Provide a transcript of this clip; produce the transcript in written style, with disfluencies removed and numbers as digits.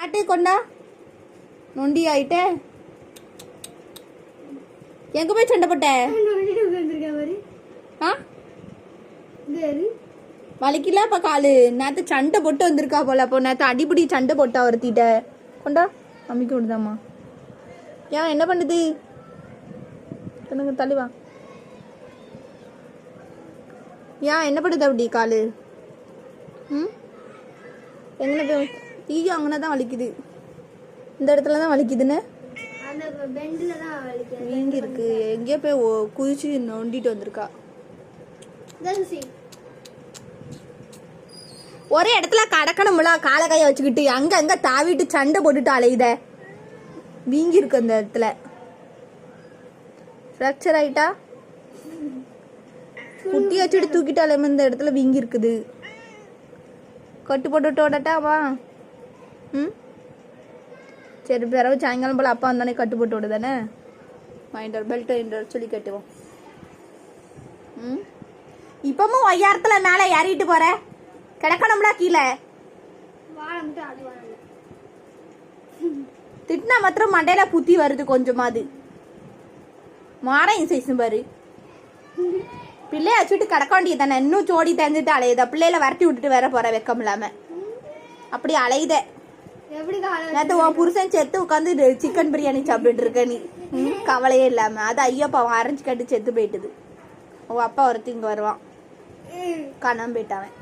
ஆட்டு கொண்டா நொண்டி ஆயிட்ட. எங்க போய் சண்டை போட்ட? வலிக்கல அப்ப காலு. நேத்து சண்டை போட்டு வந்திருக்கா போல. அப்போ நேத்து அடிப்படி சண்டை போட்டா ஒருத்திட்ட. கொண்டா அம்மிக்க விடுதாம்மா. ஏன் என்ன பண்ணுது? தள்ளுவா. ஏன் என்ன பண்ணுது அப்படி காலு? எங்கே போய் ஈயும் அங்கே தான் வலிக்குது. இந்த இடத்துல தான் வலிக்குதுன்னு வீங்கி இருக்கு. எங்கேயோ போய் குதிச்சு நொண்டிட்டு வந்திருக்கா. ஒரே இடத்துல கடக்கணும்ல, காலை கையை வச்சுக்கிட்டு அங்க அங்க தாவிட்டு சண்டை போட்டுட்டு அலையுத. வீங்கி இருக்கு அந்த இடத்துல. ஃப்ராக்சர் ஆயிட்டா குட்டி வச்சுட்டு தூக்கிட்டாலே இந்த இடத்துல வீங்கி இருக்குது. கட்டு போட்டு விடட்டாவா? சரி பிறகு சாயங்காலம் போல அப்பா வந்தானே கட்டு போட்டு விடு தானே. வாங்கிட்டு பெல்ட் சொல்லி கட்டுவோம். இப்பவும் ஒய்யாரத்துல மேல ஏறிட்டு போற. கிடக்கணும்ல கீழே. திட்டினா மாத்திரம் மண்டையில புத்தி வருது கொஞ்சமாது. மாறையும் சைஸும் பாரு. பிள்ளைய வச்சுட்டு கிடக்க வேண்டியது தானே. இன்னும் சோடி தந்துட்டு அலையுத. பிள்ளையில வரட்டி விட்டுட்டு வேற போற வெக்கம் இல்லாம அப்படி அலையுத. நேற்று உன் புருஷன் செத்து உட்காந்து சிக்கன் பிரியாணி சாப்பிட்டுட்டு இருக்க நீ. கவலையே இல்லாம. அது ஐயப்பா அவன் அரைஞ்சு கட்டு செத்து போயிட்டுது. உன் அப்பா ஒருத்தி இங்க வருவான். காணாம போயிட்டாவன்.